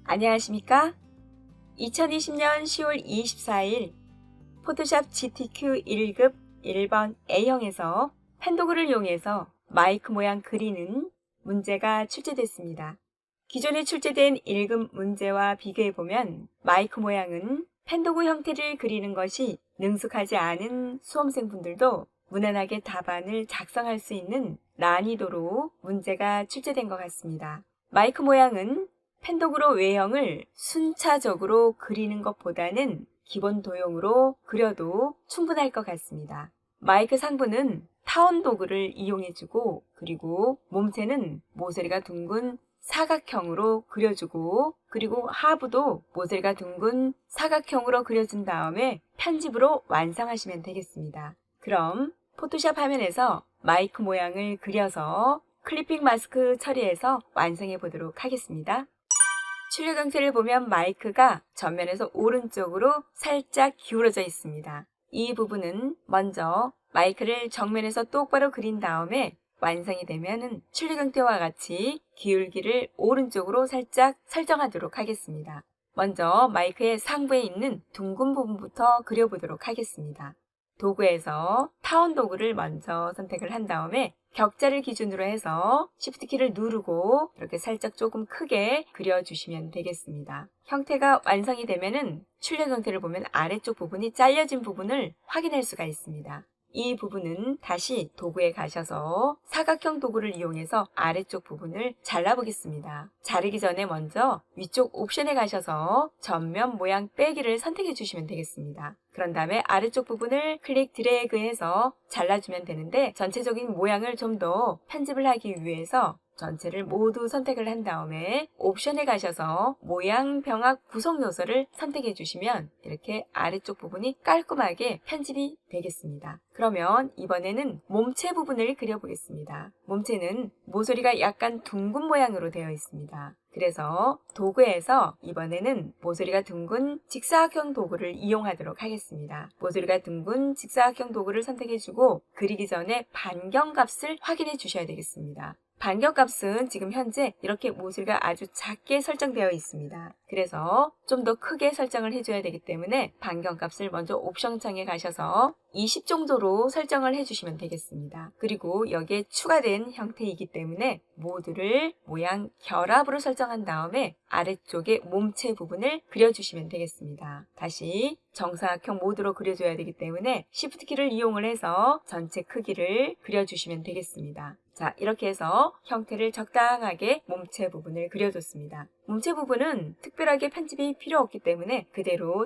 안녕하십니까? 2020년 10월 24일 포토샵 GTQ 1급 1번 A형에서 펜도그를 이용해서 마이크 모양 그리는 문제가 출제됐습니다. 기존에 출제된 1급 문제와 비교해보면 마이크 모양은 펜도그 형태를 그리는 것이 능숙하지 않은 수험생분들도 무난하게 답안을 작성할 수 있는 난이도로 문제가 출제된 것 같습니다. 마이크 모양은 펜도그로 외형을 순차적으로 그리는 것보다는 기본 도형으로 그려도 충분할 것 같습니다. 마이크 상부는 타원 도구를 이용해주고, 그리고 몸체는 모서리가 둥근 사각형으로 그려주고, 그리고 하부도 모서리가 둥근 사각형으로 그려준 다음에 편집으로 완성하시면 되겠습니다. 그럼 포토샵 화면에서 마이크 모양을 그려서 클리핑 마스크 처리해서 완성해 보도록 하겠습니다. 출력 형태를 보면 마이크가 전면에서 오른쪽으로 살짝 기울어져 있습니다. 이 부분은 먼저 마이크를 정면에서 똑바로 그린 다음에 완성이 되면 출력 형태와 같이 기울기를 오른쪽으로 살짝 설정하도록 하겠습니다. 먼저 마이크의 상부에 있는 둥근 부분부터 그려보도록 하겠습니다. 도구에서 타원 도구를 먼저 선택을 한 다음에 격자를 기준으로 해서 Shift 키를 누르고 이렇게 살짝 조금 크게 그려주시면 되겠습니다. 형태가 완성이 되면은 출력 형태를 보면 아래쪽 부분이 잘려진 부분을 확인할 수가 있습니다. 이 부분은 다시 도구에 가셔서 사각형 도구를 이용해서 아래쪽 부분을 잘라보겠습니다. 자르기 전에 먼저 위쪽 옵션에 가셔서 전면 모양 빼기를 선택해 주시면 되겠습니다. 그런 다음에 아래쪽 부분을 클릭 드래그해서 잘라주면 되는데 전체적인 모양을 좀 더 편집을 하기 위해서 전체를 모두 선택을 한 다음에 옵션에 가셔서 모양 병합 구성 요소를 선택해 주시면 이렇게 아래쪽 부분이 깔끔하게 편집이 되겠습니다. 그러면 이번에는 몸체 부분을 그려보겠습니다. 몸체는 모서리가 약간 둥근 모양으로 되어 있습니다. 그래서 도구에서 이번에는 모서리가 둥근 직사각형 도구를 이용하도록 하겠습니다. 모서리가 둥근 직사각형 도구를 선택해주고 그리기 전에 반경값을 확인해 주셔야 되겠습니다. 반경값은 지금 현재 이렇게 모서리가 아주 작게 설정되어 있습니다. 그래서 좀 더 크게 설정을 해줘야 되기 때문에 반경값을 먼저 옵션 창에 가셔서 20 정도로 설정을 해주시면 되겠습니다. 그리고 여기에 추가된 형태이기 때문에 모두를 모양 결합으로 설정한 다음에 아래쪽에 몸체 부분을 그려주시면 되겠습니다. 다시 정사각형 모드로 그려줘야 되기 때문에 Shift 키를 이용을 해서 전체 크기를 그려주시면 되겠습니다. 자, 이렇게 해서 형태를 적당하게 몸체 부분을 그려줬습니다. 몸체 부분은 특별하게 편집이 필요 없기 때문에 그대로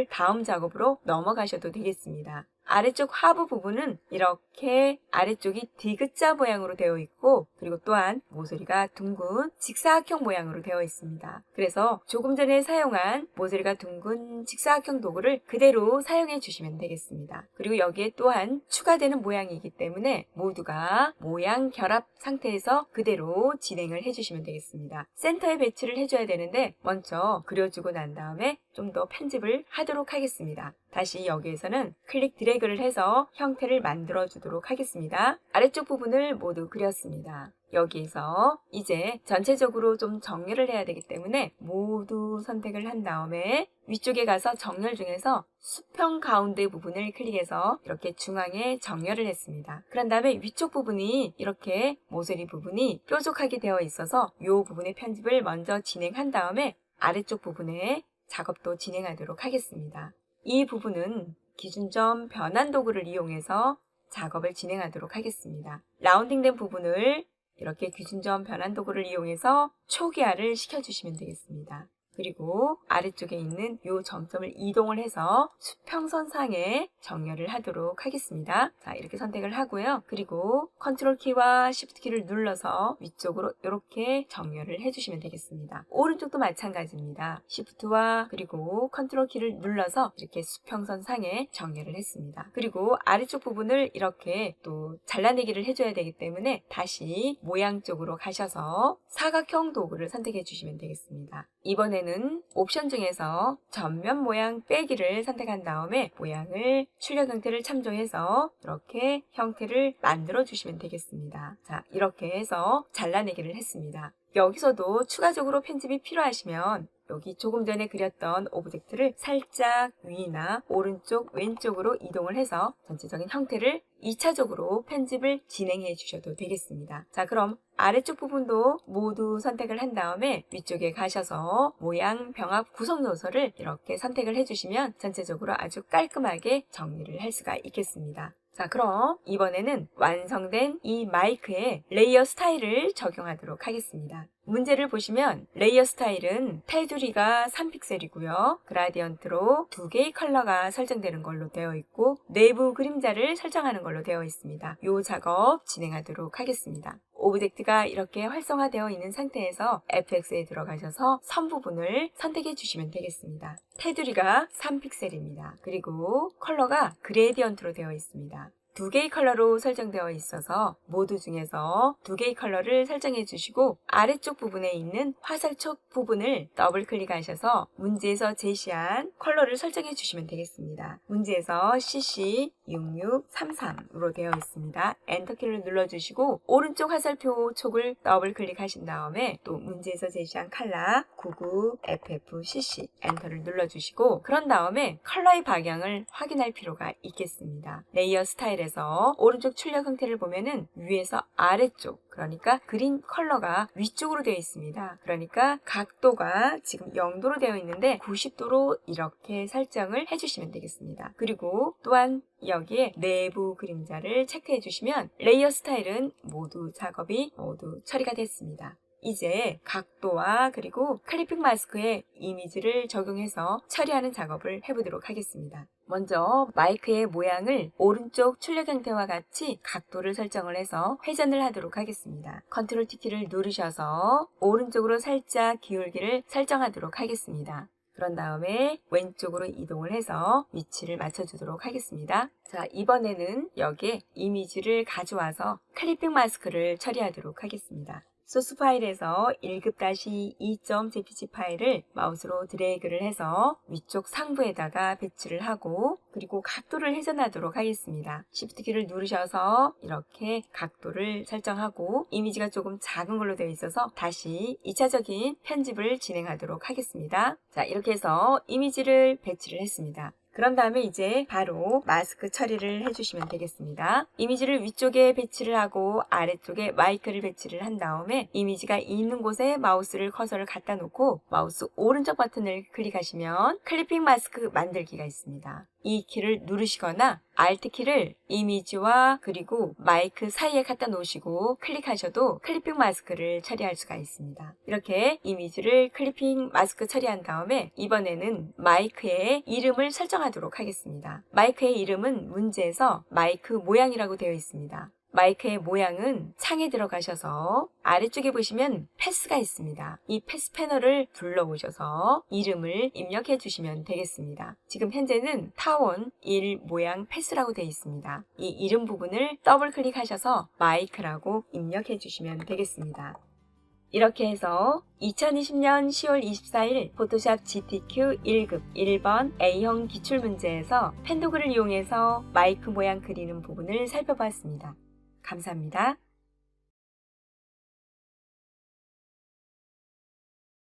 다음 작업으로 넘어가셔도 되겠습니다. 아래쪽 하부 부분은 이렇게 아래쪽이 디귿자 모양으로 되어 있고 그리고 또한 모서리가 둥근 직사각형 모양으로 되어 있습니다. 그래서 조금 전에 사용한 모서리가 둥근 직사각형 도구를 그대로 사용해 주시면 되겠습니다. 그리고 여기에 또한 추가되는 모양이기 때문에 모두가 모양 결합 상태에서 그대로 진행을 해주시면 되겠습니다. 센터에 배치를 해줘야 되는데 먼저 그려주고 난 다음에 좀 더 편집을 하도록 하겠습니다. 다시 여기에서는 클릭 드래그를 해서 형태를 만들어 주도록 하겠습니다. 아래쪽 부분을 모두 그렸습니다. 여기에서 이제 전체적으로 좀 정렬을 해야 되기 때문에 모두 선택을 한 다음에 위쪽에 가서 정렬 중에서 수평 가운데 부분을 클릭해서 이렇게 중앙에 정렬을 했습니다. 그런 다음에 위쪽 부분이 이렇게 모서리 부분이 뾰족하게 되어 있어서 이 부분의 편집을 먼저 진행한 다음에 아래쪽 부분에 작업도 진행하도록 하겠습니다. 이 부분은 기준점 변환 도구를 이용해서 작업을 진행하도록 하겠습니다. 라운딩된 부분을 이렇게 기준점 변환 도구를 이용해서 초기화를 시켜주시면 되겠습니다. 그리고 아래쪽에 있는 이 점점을 이동을 해서 수평선상에 정렬을 하도록 하겠습니다. 자, 이렇게 선택을 하고요. 그리고 컨트롤 키와 시프트 키를 눌러서 위쪽으로 이렇게 정렬을 해주시면 되겠습니다. 오른쪽도 마찬가지입니다. 시프트와 그리고 컨트롤 키를 눌러서 이렇게 수평선상에 정렬을 했습니다. 그리고 아래쪽 부분을 이렇게 또 잘라내기를 해줘야 되기 때문에 다시 모양 쪽으로 가셔서 사각형 도구를 선택해 주시면 되겠습니다. 이번에는 옵션 중에서 전면 모양 빼기를 선택한 다음에 모양을 출력 형태를 참조해서 이렇게 형태를 만들어 주시면 되겠습니다. 자, 이렇게 해서 잘라내기를 했습니다. 여기서도 추가적으로 편집이 필요하시면 여기 조금 전에 그렸던 오브젝트를 살짝 위나 오른쪽, 왼쪽으로 이동을 해서 전체적인 형태를 2차적으로 편집을 진행해 주셔도 되겠습니다. 자, 그럼 아래쪽 부분도 모두 선택을 한 다음에 위쪽에 가셔서 모양, 병합, 구성 요소를 이렇게 선택을 해주시면 전체적으로 아주 깔끔하게 정리를 할 수가 있겠습니다. 자, 그럼 이번에는 완성된 이 마이크에 레이어 스타일을 적용하도록 하겠습니다. 문제를 보시면 레이어 스타일은 테두리가 3픽셀이고요. 그라디언트로 2개의 컬러가 설정되는 걸로 되어 있고 내부 그림자를 설정하는 걸로 되어 있습니다. 이 작업 진행하도록 하겠습니다. 오브젝트가 이렇게 활성화되어 있는 상태에서 FX에 들어가셔서 선 부분을 선택해 주시면 되겠습니다. 테두리가 3픽셀입니다. 그리고 컬러가 그레디언트로 되어 있습니다. 2개의 컬러로 설정되어 있어서 모두 중에서 2개의 컬러를 설정해 주시고 아래쪽 부분에 있는 화살촉 부분을 더블 클릭하셔서 문제에서 제시한 컬러를 설정해 주시면 되겠습니다. 문제에서 CC6633으로 되어 있습니다. 엔터키를 눌러주시고 오른쪽 화살표 촉을 더블 클릭하신 다음에 또 문제에서 제시한 컬러 99FFCC 엔터를 눌러주시고 그런 다음에 컬러의 방향을 확인할 필요가 있겠습니다. 레이어 스타일에 오른쪽 출력 형태를 보면은 위에서 아래쪽, 그러니까 그린 컬러가 위쪽으로 되어 있습니다. 그러니까 각도가 지금 0도로 되어 있는데 90도로 이렇게 설정을 해주시면 되겠습니다. 그리고 또한 여기에 내부 그림자를 체크해 주시면 레이어 스타일은 모두 작업이 모두 처리가 됐습니다. 이제 각도와 그리고 클리핑 마스크에 이미지를 적용해서 처리하는 작업을 해보도록 하겠습니다. 먼저 마이크의 모양을 오른쪽 출력 형태와 같이 각도를 설정을 해서 회전을 하도록 하겠습니다. 컨트롤 T키를 누르셔서 오른쪽으로 살짝 기울기를 설정하도록 하겠습니다. 그런 다음에 왼쪽으로 이동을 해서 위치를 맞춰주도록 하겠습니다. 자, 이번에는 여기에 이미지를 가져와서 클리핑 마스크를 처리하도록 하겠습니다. 소스 파일에서 1급-2.jpg 파일을 마우스로 드래그를 해서 위쪽 상부에다가 배치를 하고 그리고 각도를 회전하도록 하겠습니다. Shift 키를 누르셔서 이렇게 각도를 설정하고 이미지가 조금 작은 걸로 되어 있어서 다시 2차적인 편집을 진행하도록 하겠습니다. 자, 이렇게 해서 이미지를 배치를 했습니다. 그런 다음에 이제 바로 마스크 처리를 해주시면 되겠습니다. 이미지를 위쪽에 배치를 하고 아래쪽에 마이크를 배치를 한 다음에 이미지가 있는 곳에 마우스를 커서를 갖다 놓고 마우스 오른쪽 버튼을 클릭하시면 클리핑 마스크 만들기가 있습니다. 이 키를 누르시거나 Alt 키를 이미지와 그리고 마이크 사이에 갖다 놓으시고 클릭하셔도 클리핑 마스크를 처리할 수가 있습니다. 이렇게 이미지를 클리핑 마스크 처리한 다음에 이번에는 마이크의 이름을 설정하도록 하겠습니다. 마이크의 이름은 문제에서 마이크 모양이라고 되어 있습니다. 마이크의 모양은 창에 들어가셔서 아래쪽에 보시면 패스가 있습니다. 이 패스 패널을 둘러오셔서 이름을 입력해 주시면 되겠습니다. 지금 현재는 타원 1 모양 패스라고 되어 있습니다. 이 이름 부분을 더블 클릭하셔서 마이크라고 입력해 주시면 되겠습니다. 이렇게 해서 2020년 10월 24일 포토샵 GTQ 1급 1번 A형 기출문제에서 펜도글을 이용해서 마이크 모양 그리는 부분을 살펴봤습니다. 감사합니다.